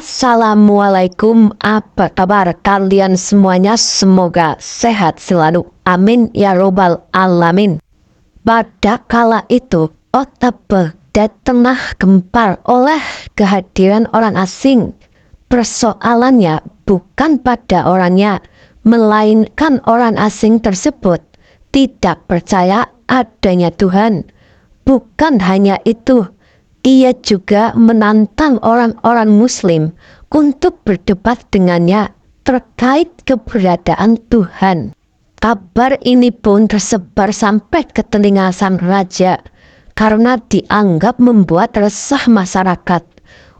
Assalamualaikum, apa kabar kalian semuanya? Semoga sehat selalu. Amin ya robbal alamin. Pada kala itu, otak Baghdad tengah gempar oleh kehadiran orang asing. Persoalannya bukan pada orangnya, melainkan orang asing tersebut tidak percaya adanya Tuhan. Bukan hanya itu, ia juga menantang orang-orang Muslim untuk berdebat dengannya terkait keberadaan Tuhan. Kabar ini pun tersebar sampai ke telinga sang raja karena dianggap membuat resah masyarakat.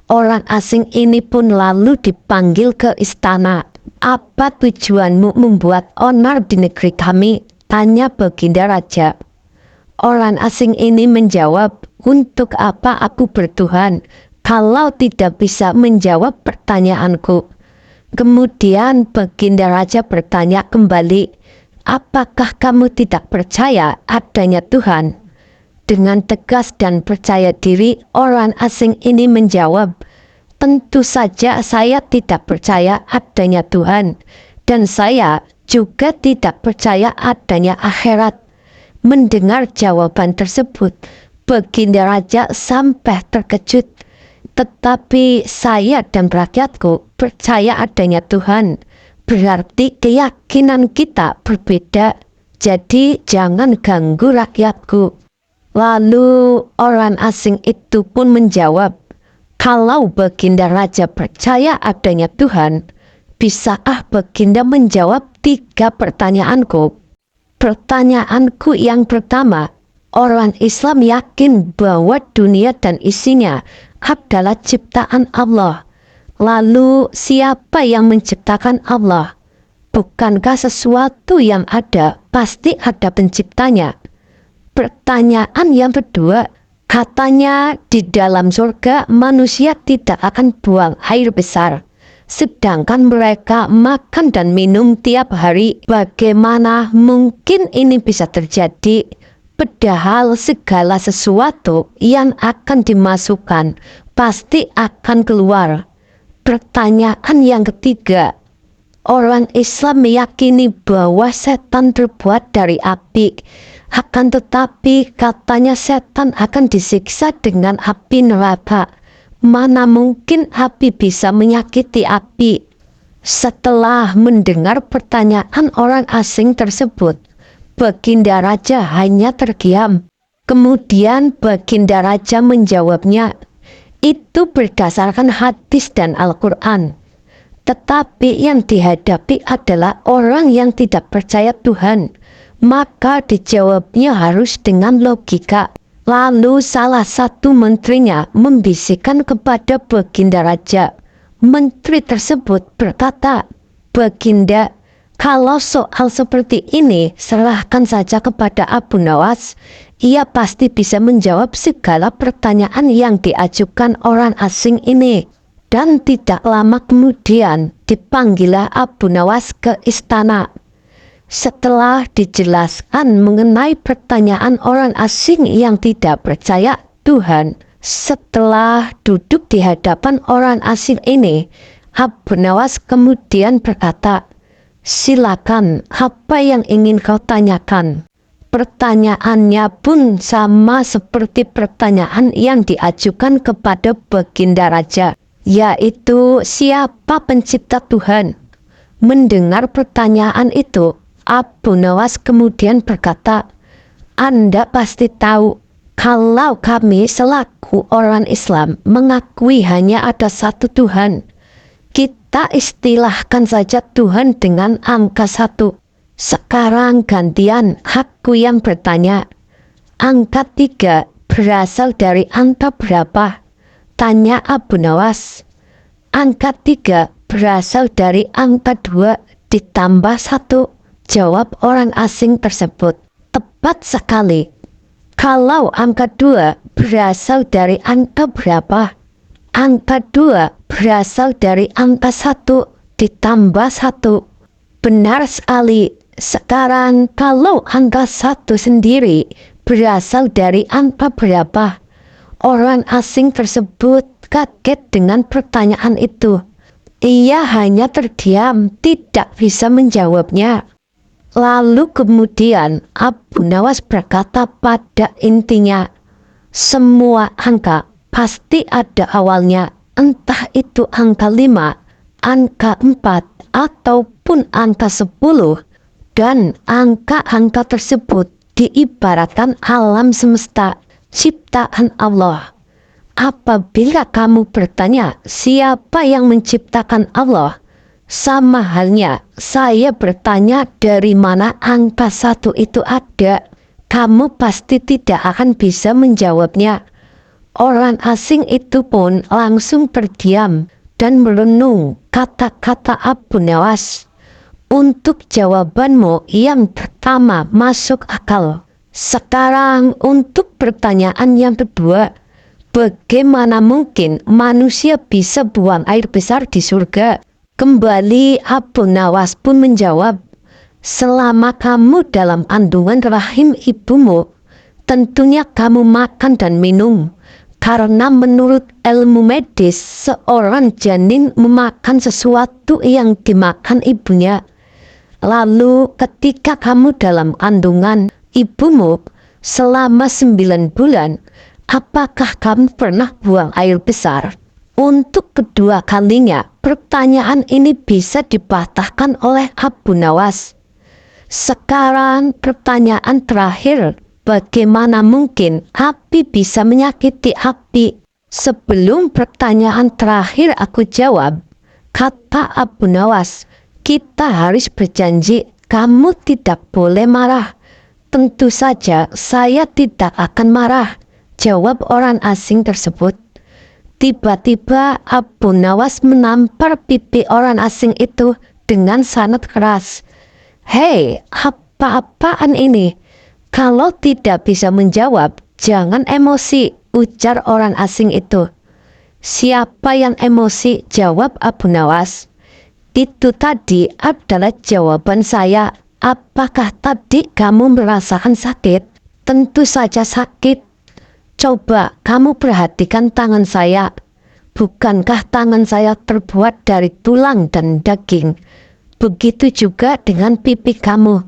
Orang asing ini pun lalu dipanggil ke istana. "Apa tujuanmu membuat onar di negeri kami?" tanya Baginda Raja. Orang asing ini menjawab, "Untuk apa aku bertuhan kalau tidak bisa menjawab pertanyaanku?" Kemudian Baginda Raja bertanya kembali, "Apakah kamu tidak percaya adanya Tuhan?" Dengan tegas dan percaya diri, orang asing ini menjawab, "Tentu saja saya tidak percaya adanya Tuhan, dan saya juga tidak percaya adanya akhirat." Mendengar jawaban tersebut, Baginda Raja sampai terkejut. "Tetapi saya dan rakyatku percaya adanya Tuhan. Berarti keyakinan kita berbeda. Jadi jangan ganggu rakyatku." Lalu orang asing itu pun menjawab, "Kalau Baginda Raja percaya adanya Tuhan, bisakah Baginda menjawab 3 pertanyaanku?" Pertanyaanku yang pertama, orang Islam yakin bahwa dunia dan isinya adalah ciptaan Allah. Lalu siapa yang menciptakan Allah? Bukankah sesuatu yang ada pasti ada penciptanya? Pertanyaan yang kedua, katanya di dalam surga manusia tidak akan buang air besar, sedangkan mereka makan dan minum tiap hari. Bagaimana mungkin ini bisa terjadi? Padahal segala sesuatu yang akan dimasukkan pasti akan keluar. Pertanyaan yang ketiga, orang Islam meyakini bahwa setan terbuat dari api. Akan tetapi katanya setan akan disiksa dengan api neraka. Mana mungkin api bisa menyakiti api? Setelah mendengar pertanyaan orang asing tersebut, Baginda Raja hanya terdiam. Kemudian Baginda Raja menjawabnya, "Itu berdasarkan hadis dan Al-Quran. Tetapi yang dihadapi adalah orang yang tidak percaya Tuhan. Maka dijawabnya harus dengan logika." Lalu salah satu menterinya membisikkan kepada Baginda Raja. Menteri tersebut berkata, "Baginda, kalau soal seperti ini serahkan saja kepada Abu Nawas. Ia pasti bisa menjawab segala pertanyaan yang diajukan orang asing ini." Dan tidak lama kemudian dipanggillah Abu Nawas ke istana. Setelah dijelaskan mengenai pertanyaan orang asing yang tidak percaya Tuhan, setelah duduk di hadapan orang asing ini, Abu Nawas kemudian berkata, "Silakan, apa yang ingin kau tanyakan?" Pertanyaannya pun sama seperti pertanyaan yang diajukan kepada Baginda Raja, yaitu siapa pencipta Tuhan. Mendengar pertanyaan itu, Abu Nawas kemudian berkata, "Anda pasti tahu kalau kami selaku orang Islam mengakui hanya ada satu Tuhan. Kita istilahkan saja Tuhan dengan angka 1. Sekarang gantian aku yang bertanya. Angka 3 berasal dari angka berapa?" tanya Abu Nawas. "Angka 3 berasal dari angka 2 ditambah 1. Jawab orang asing tersebut. "Tepat sekali. Kalau angka 2 berasal dari angka berapa?" "Angka 2 berasal dari angka 1 ditambah 1. "Benar sekali. Sekarang kalau angka 1 sendiri berasal dari angka berapa?" Orang asing tersebut kaget dengan pertanyaan itu. Ia hanya terdiam, tidak bisa menjawabnya. Lalu kemudian Abu Nawas berkata, pada intinya, semua angka pasti ada awalnya, entah itu angka 5, angka 4, ataupun angka 10. Dan angka-angka tersebut diibaratkan alam semesta, ciptaan Allah. Apabila kamu bertanya, siapa yang menciptakan Allah? Sama halnya, saya bertanya dari mana angka 1 itu ada. Kamu pasti tidak akan bisa menjawabnya. Orang asing itu pun langsung terdiam dan merenung kata-kata Abu Nawas. Untuk jawabanmu yang pertama masuk akal. Sekarang untuk pertanyaan yang kedua. Bagaimana mungkin manusia bisa buang air besar di surga? Kembali Abu Nawas pun menjawab, selama kamu dalam kandungan rahim ibumu, tentunya kamu makan dan minum. Karena menurut ilmu medis, seorang janin memakan sesuatu yang dimakan ibunya. Lalu ketika kamu dalam kandungan ibumu selama 9 bulan, apakah kamu pernah buang air besar? Untuk kedua kalinya, pertanyaan ini bisa dipatahkan oleh Abu Nawas. Sekarang pertanyaan terakhir, bagaimana mungkin api bisa menyakiti api? Sebelum pertanyaan terakhir aku jawab, kata Abu Nawas, kita harus berjanji, kamu tidak boleh marah. Tentu saja saya tidak akan marah, jawab orang asing tersebut. Tiba-tiba Abu Nawas menampar pipi orang asing itu dengan sangat keras. Hei, apa-apaan ini? Kalau tidak bisa menjawab, jangan emosi, ujar orang asing itu. Siapa yang emosi? Jawab Abu Nawas. Itu tadi adalah jawaban saya. Apakah tadi kamu merasakan sakit? Tentu saja sakit. Coba kamu perhatikan tangan saya. Bukankah tangan saya terbuat dari tulang dan daging? Begitu juga dengan pipi kamu.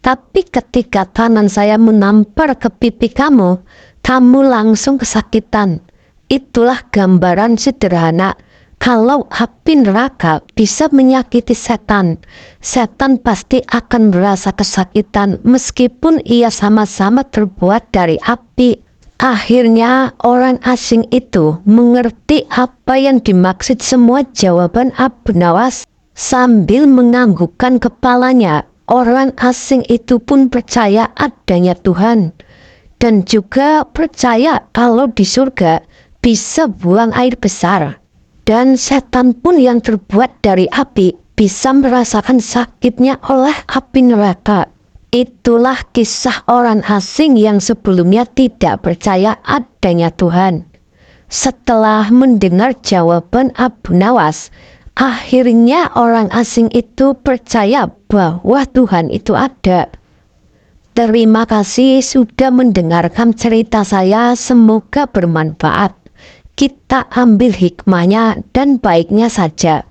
Tapi ketika tangan saya menampar ke pipi kamu, kamu langsung kesakitan. Itulah gambaran sederhana. Kalau api neraka bisa menyakiti setan, setan pasti akan merasa kesakitan meskipun ia sama-sama terbuat dari api. Akhirnya orang asing itu mengerti apa yang dimaksud semua jawaban Abu Nawas. Sambil menganggukkan kepalanya, orang asing itu pun percaya adanya Tuhan. Dan juga percaya kalau di surga bisa buang air besar. Dan setan pun yang terbuat dari api bisa merasakan sakitnya oleh api neraka. Itulah kisah orang asing yang sebelumnya tidak percaya adanya Tuhan. Setelah mendengar jawaban Abu Nawas, akhirnya orang asing itu percaya bahwa Tuhan itu ada. Terima kasih sudah mendengarkan cerita saya, semoga bermanfaat. Kita ambil hikmahnya dan baiknya saja.